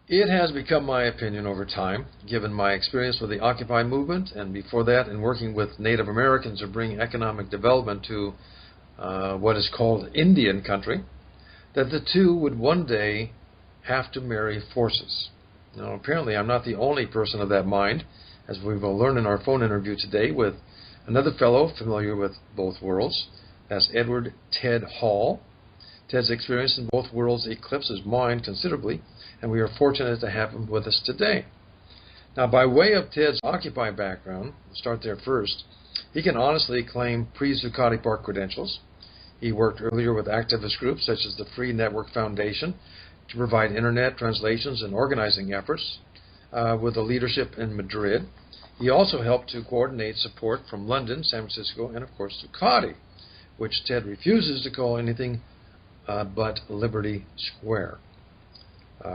It has become my opinion over time, given my experience with the Occupy movement and before that in working with Native Americans to bring economic development to what is called Indian country, that the two would one day have to marry forces. Now, apparently I'm not the only person of that mind, as we will learn in our phone interview today with another fellow familiar with both worlds. That's Edward Ted Hall. Ted's experience in both worlds eclipses mine considerably, and we are fortunate to have him with us today. Now, by way of Ted's Occupy background, we'll start there first, he can honestly claim pre-Zuccotti Park credentials. He worked earlier with activist groups such as the Free Network Foundation to provide internet translations and organizing efforts with the leadership in Madrid. He also helped to coordinate support from London, San Francisco, and of course Zuccotti, which Ted refuses to call anything but Liberty Square.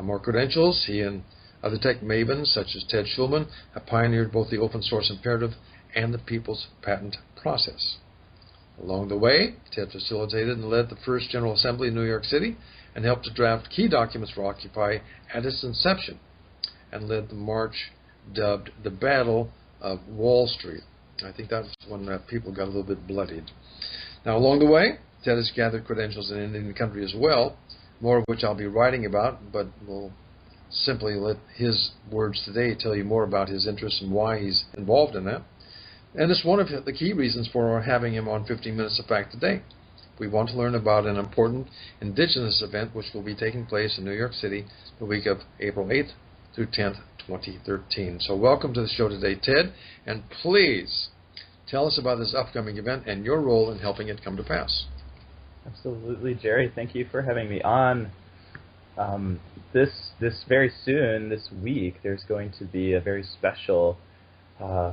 More credentials, he and other tech mavens such as Ted Schulman have pioneered both the open source imperative and the people's patent process. Along the way, Ted facilitated and led the first General Assembly in New York City and helped to draft key documents for Occupy at its inception and led the march dubbed the Battle of Wall Street. I think that's when people got a little bit bloodied. Now, along the way, Ted has gathered credentials in Indian country as well, more of which I'll be writing about, but we'll simply let his words today tell you more about his interests and why he's involved in that. And it's one of the key reasons for having him on 15 Minutes of Fact today. We want to learn about an important Indigenous event which will be taking place in New York City the week of April 8th through 10th, 2013. So welcome to the show today, Ted, and please tell us about this upcoming event and your role in helping it come to pass. Absolutely, Jerry. Thank you for having me on. This very soon, this week, there's going to be a very special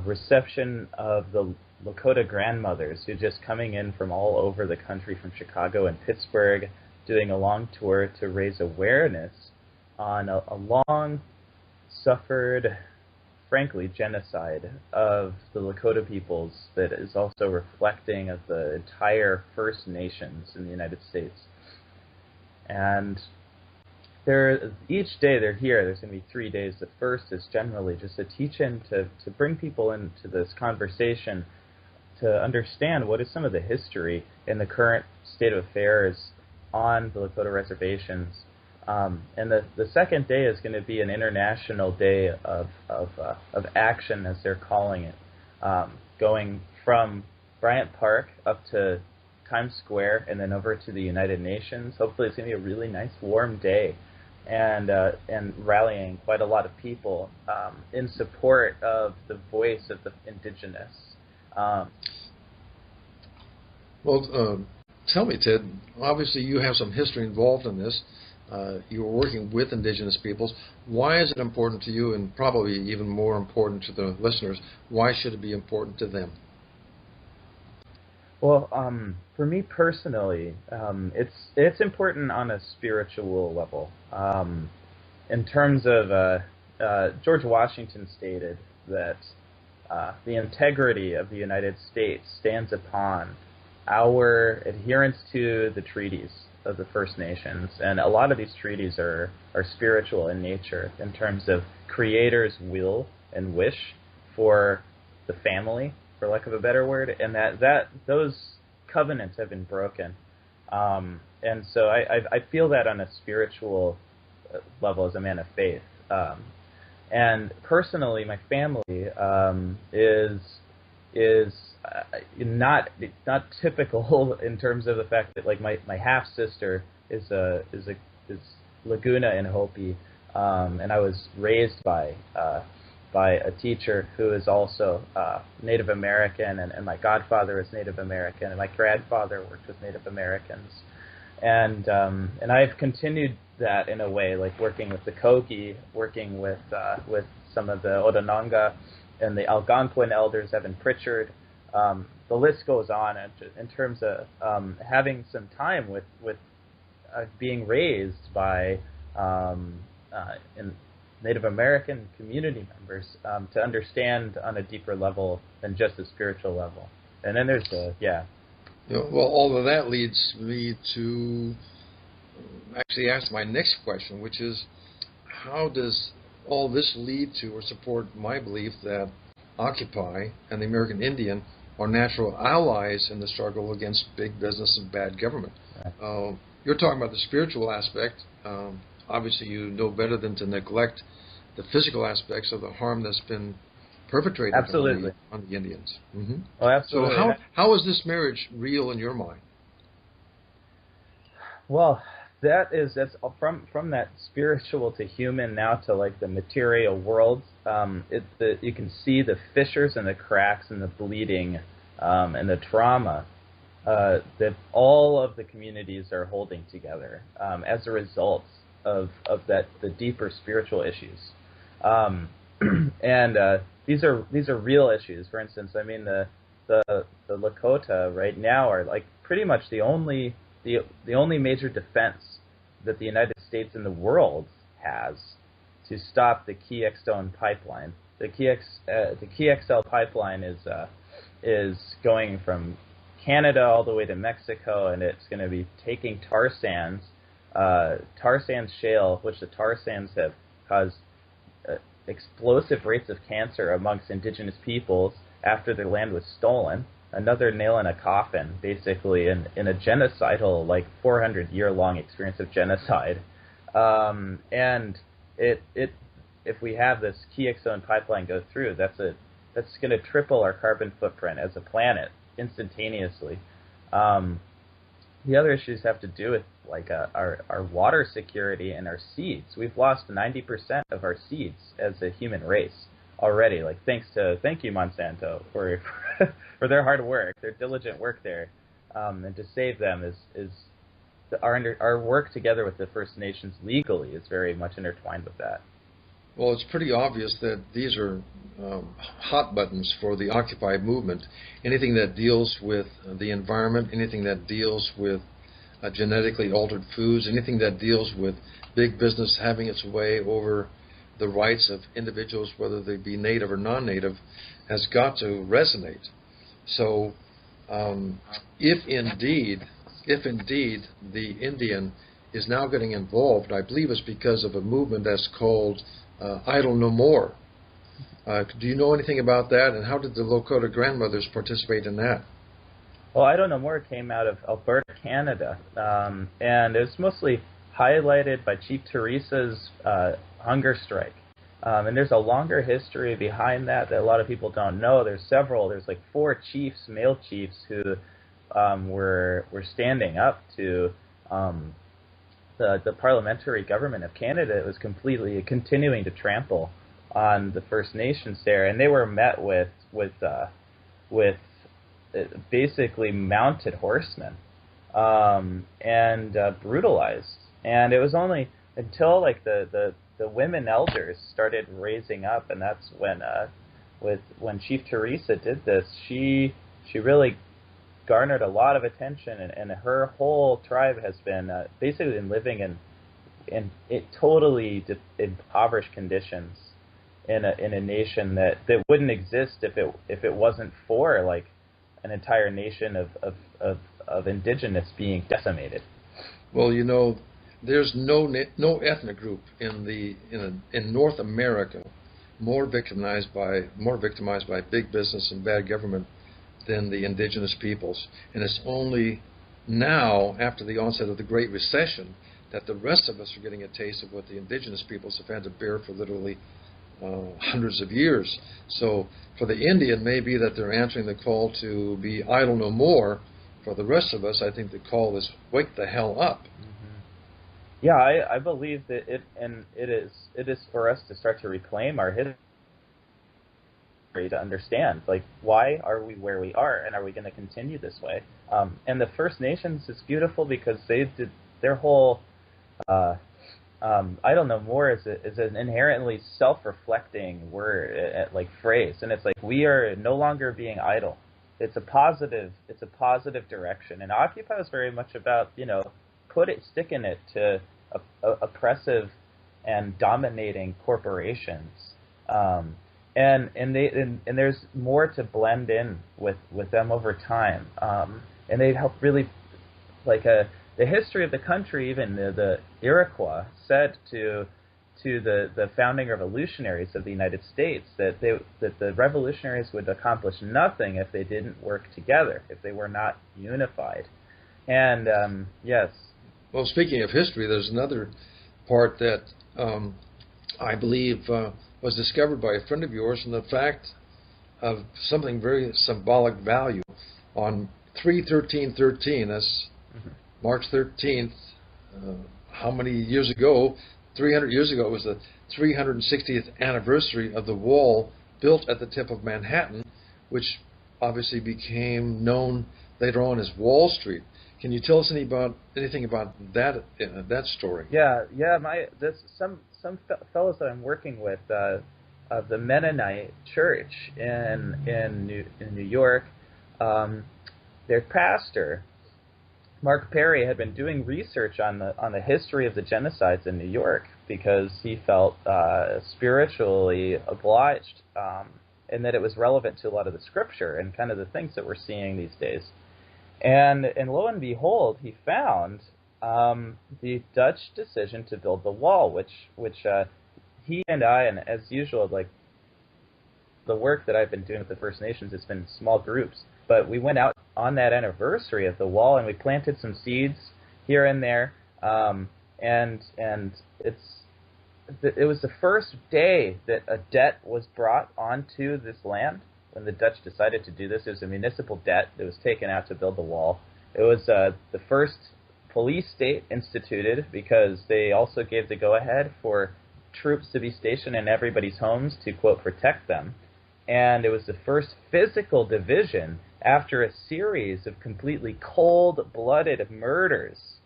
reception of the Lakota grandmothers who are just coming in from all over the country, from Chicago and Pittsburgh, doing a long tour to raise awareness on a long-suffered, frankly, genocide of the Lakota peoples that is also reflecting of the entire First Nations in the United States. And each day they're here, there's going to be 3 days. The first is generally just a teach-in to bring people into this conversation to understand what is some of the history in the current state of affairs on the Lakota reservations. And the second day is going to be an international day of action, as they're calling it, going from Bryant Park up to Times Square and then over to the United Nations. Hopefully it's going to be a really nice warm day, and rallying quite a lot of people in support of the voice of the Indigenous. Tell me, Ted, obviously you have some history involved in this. You were working with Indigenous peoples. Why is it important to you, and probably even more important to the listeners? Why should it be important to them? Well, for me personally, it's important on a spiritual level. In terms of George Washington stated that the integrity of the United States stands upon our adherence to the treaties of the First Nations, and a lot of these treaties are spiritual in nature in terms of Creator's will and wish for the family, for lack of a better word, and that those covenants have been broken. And so I feel that on a spiritual level as a man of faith. And personally, my family is not typical in terms of the fact that, like, my half sister is Laguna in Hopi, and I was raised by a teacher who is also Native American, and my godfather is Native American, and my grandfather worked with Native Americans, and I've continued that in a way, like working with the Kogi, working with some of the Onondaga and the Algonquin elders, Evan Pritchard. The list goes on in terms of having some time with being raised by Native American community members to understand on a deeper level than just a spiritual level. And then there's well, all of that leads me to actually ask my next question, which is, how does all this lead to or support my belief that Occupy and the American Indian are natural allies in the struggle against big business and bad government? You're talking about the spiritual aspect. Obviously, you know better than to neglect the physical aspects of the harm that's been perpetrated on the Indians. Mm-hmm. Oh, absolutely. So how is this marriage real in your mind? Well, that's from that spiritual to human now to like the material world. You can see the fissures and the cracks and the bleeding and the trauma that all of the communities are holding together as a result of the deeper spiritual issues. And these are real issues. For instance, I mean the Lakota right now are like pretty much the only major defense that the United States and the world has to stop the Keystone pipeline. The KXL pipeline is going from Canada all the way to Mexico, and it's going to be taking tar sands shale, which the tar sands have caused explosive rates of cancer amongst indigenous peoples after their land was stolen. Another nail in a coffin, basically, in a genocidal, like 400-year-long experience of genocide. And if we have this Keystone pipeline go through, that's going to triple our carbon footprint as a planet instantaneously. The other issues have to do with like our water security and our seeds. We've lost 90% of our seeds as a human race already. Like thank you Monsanto for their hard work, their diligent work there, and to save them is our work together with the First Nations legally is very much intertwined with that. Well, it's pretty obvious that these are hot buttons for the Occupy movement. Anything that deals with the environment, anything that deals with genetically altered foods, anything that deals with big business having its way over the rights of individuals, whether they be native or non-native, has got to resonate. So if indeed the Indian is now getting involved, I believe it's because of a movement that's called Idle No More. Do you know anything about that, and how did the Lakota grandmothers participate in that? Well, Idle No More came out of Alberta, Canada, and it was mostly highlighted by Chief Teresa's hunger strike. And there's a longer history behind that a lot of people don't know. There's like 4 chiefs, male chiefs, who were standing up to the parliamentary government of Canada. It was completely continuing to trample on the First Nations there, and they were met with basically mounted horsemen and brutalized. And it was only until like the women elders started raising up, and that's when Chief Teresa did this. She really garnered a lot of attention, and her whole tribe has been basically living in totally impoverished conditions in a nation that wouldn't exist if it wasn't for like an entire nation of indigenous being decimated. Well, you know, there's no ethnic group in North America more victimized by big business and bad government than the indigenous peoples. And it's only now, after the onset of the Great Recession, that the rest of us are getting a taste of what the indigenous peoples have had to bear for literally hundreds of years. So for the Indian, maybe that they're answering the call to be idle no more. For the rest of us, I think the call is wake the hell up. Mm-hmm. Yeah, I believe that it is for us to start to reclaim our history, to understand like why are we where we are, and are we going to continue this way? And the First Nations is beautiful because they did their whole I don't know more is an inherently self-reflecting word, like phrase, and it's like we are no longer being idle. It's a positive direction, and Occupy is very much about sticking it to oppressive and dominating corporations, and there's more to blend in with them over time, and they help really like the history of the country. Even the Iroquois said to to the founding revolutionaries of the United States, that the revolutionaries would accomplish nothing if they didn't work together, if they were not unified. And yes. Well, speaking of history, there's another part that I believe was discovered by a friend of yours, and the fact of something very symbolic value on 3/13/13. That's March 13th. How many years ago? 300 years ago, it was the 360th anniversary of the wall built at the tip of Manhattan, which obviously became known later on as Wall Street. Can you tell us anything about that story? Yeah. Some fellows that I'm working with of the Mennonite Church in New York, their pastor, Mark Perry, had been doing research on the history of the genocides in New York because he felt spiritually obliged, and that it was relevant to a lot of the scripture and kind of the things that we're seeing these days. And lo and behold, he found the Dutch decision to build the wall, which he and I, and as usual, like the work that I've been doing with the First Nations, it's been small groups. But we went out on that anniversary of the wall, and we planted some seeds here and there. And it was the first day that a debt was brought onto this land when the Dutch decided to do this. It was a municipal debt that was taken out to build the wall. It was the first police state instituted because they also gave the go-ahead for troops to be stationed in everybody's homes to, quote, protect them. And it was the first physical division after a series of completely cold-blooded murders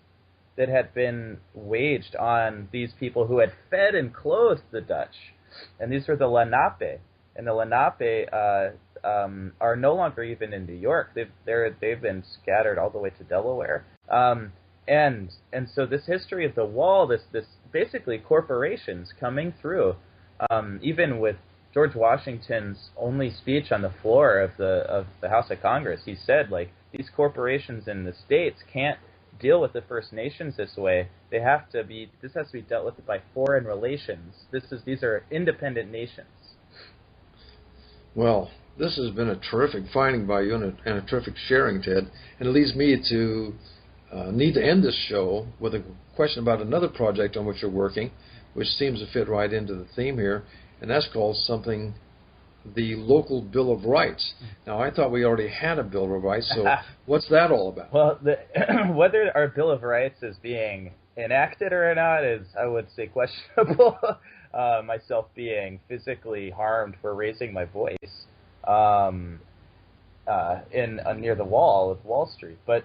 that had been waged on these people who had fed and clothed the Dutch. And these were the Lenape. And the Lenape are no longer even in New York. They've been scattered all the way to Delaware. And so this history of the wall, this basically corporations coming through, even with George Washington's only speech on the floor of the House of Congress, he said, like, these corporations in the states can't deal with the First Nations this way. This has to be dealt with by foreign relations. These are independent nations. Well, this has been a terrific finding by you and a terrific sharing, Ted. And it leads me to need to end this show with a question about another project on which you're working, which seems to fit right into the theme here, and that's called something, the Local Bill of Rights. Now, I thought we already had a Bill of Rights, so what's that all about? Well, whether our Bill of Rights is being enacted or not is, I would say, questionable. Myself being physically harmed for raising my voice near the wall of Wall Street, but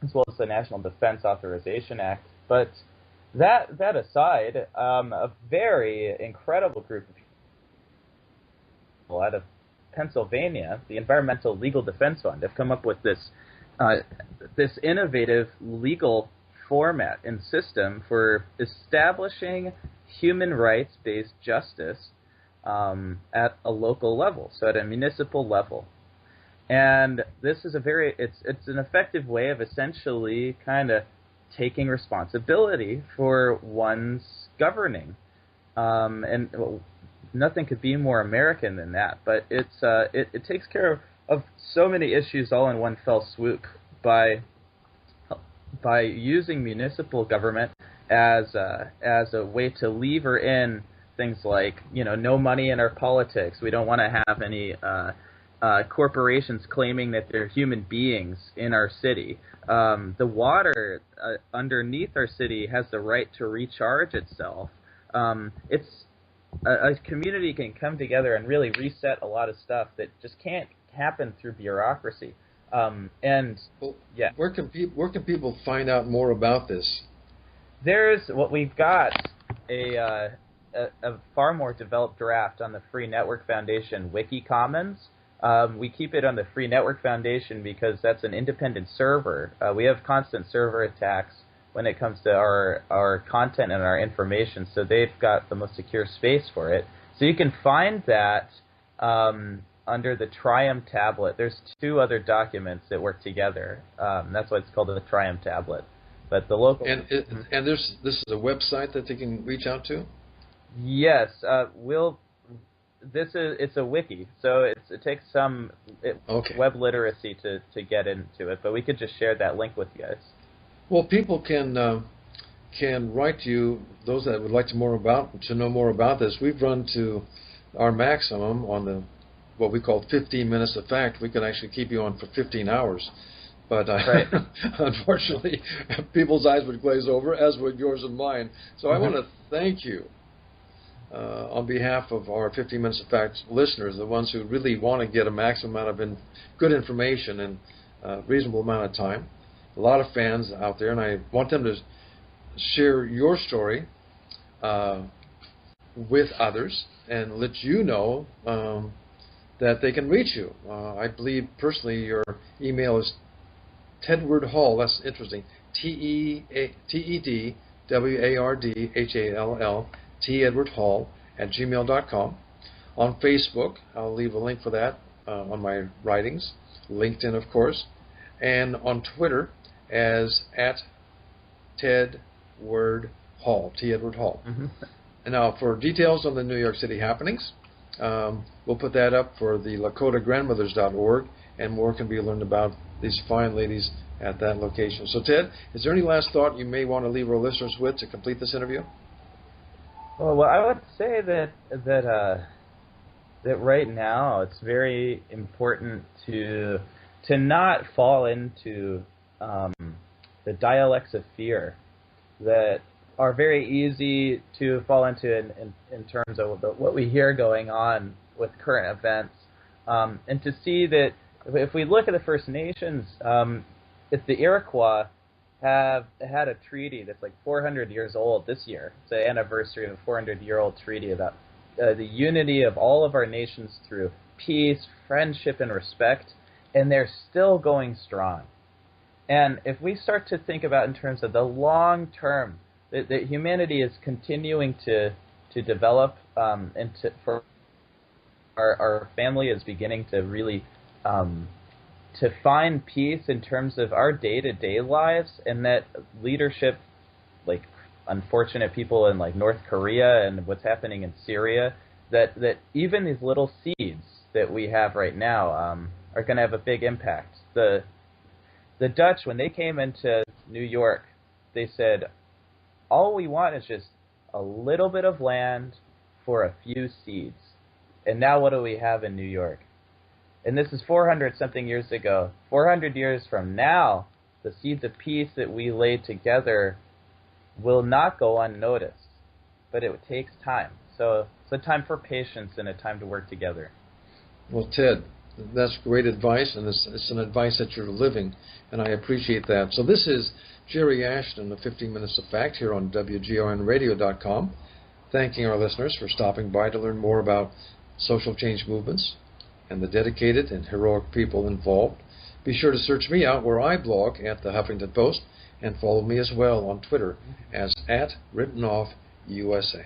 as well as the National Defense Authorization Act. But that aside, a very incredible group of people out of Pennsylvania, the Environmental Legal Defense Fund, have come up with this innovative legal format and system for establishing human rights-based justice at a local level, so at a municipal level. And this is it's an effective way of essentially kind of taking responsibility for one's governing. And nothing could be more American than that. But it takes care of so many issues all in one fell swoop by using municipal government as a way to lever in things like, no money in our politics. We don't want to have any corporations claiming that they're human beings in our city. The water underneath our city has the right to recharge itself. It's a community can come together and really reset a lot of stuff that just can't happen through bureaucracy. Where can people find out more about this? We've got a far more developed draft on the Free Network Foundation Wiki Commons. We keep it on the Free Network Foundation because that's an independent server. We have constant server attacks when it comes to our content and our information, so they've got the most secure space for it. So you can find that under the Triumph tablet. There's two other documents that work together. That's why it's called the Triumph tablet. But the local and this is a website that they can reach out to. Yes, it's a wiki, so it takes some web literacy to get into it. But we could just share that link with you guys. Well, people can write to you. Those that would like to know more about this. We've run to our maximum on the what we call 15 minutes of fact. We can actually keep you on for 15 hours. But right. Unfortunately, people's eyes would glaze over, as would yours and mine. So I want to thank you on behalf of our 15 Minutes of Fact listeners, the ones who really want to get a maximum amount of good information in a reasonable amount of time. A lot of fans out there, and I want them to share your story with others and let you know that they can reach you. I believe personally your email is Tedward Hall. That's interesting. TEDWARDHALL TEdwardHall@gmail.com. On Facebook, I'll leave a link for that on my writings. LinkedIn, of course, and on Twitter as @TedWard Hall. Tedward Hall. Mm-hmm. And now for details on the New York City happenings, we'll put that up for the LakotaGrandmothers.org, and more can be learned about these fine ladies at that location. So, Ted, is there any last thought you may want to leave our listeners with to complete this interview? Well, I would say that right now it's very important to not fall into the dialects of fear that are very easy to fall into in terms of what we hear going on with current events, and to see that if we look at the First Nations, if the Iroquois have had a treaty that's like 400 years old this year. It's the anniversary of a 400-year-old treaty about the unity of all of our nations through peace, friendship, and respect, and they're still going strong. And if we start to think about in terms of the long term, that humanity is continuing to develop, and for our family is beginning to really to find peace in terms of our day-to-day lives, and that leadership, like unfortunate people in like North Korea and what's happening in Syria, that even these little seeds that we have right now are going to have a big impact. The Dutch, when they came into New York, they said, all we want is just a little bit of land for a few seeds. And now what do we have in New York? And this is 400-something years ago. 400 years from now, the seeds of peace that we laid together will not go unnoticed. But it takes time. So it's a time for patience and a time to work together. Well, Ted, that's great advice, and it's an advice that you're living, and I appreciate that. So this is Jerry Ashton of 15 Minutes of Fact here on WGRNradio.com, thanking our listeners for stopping by to learn more about social change movements and the dedicated and heroic people involved. Be sure to search me out where I blog at the Huffington Post, and follow me as well on Twitter as @WrittenOffUSA.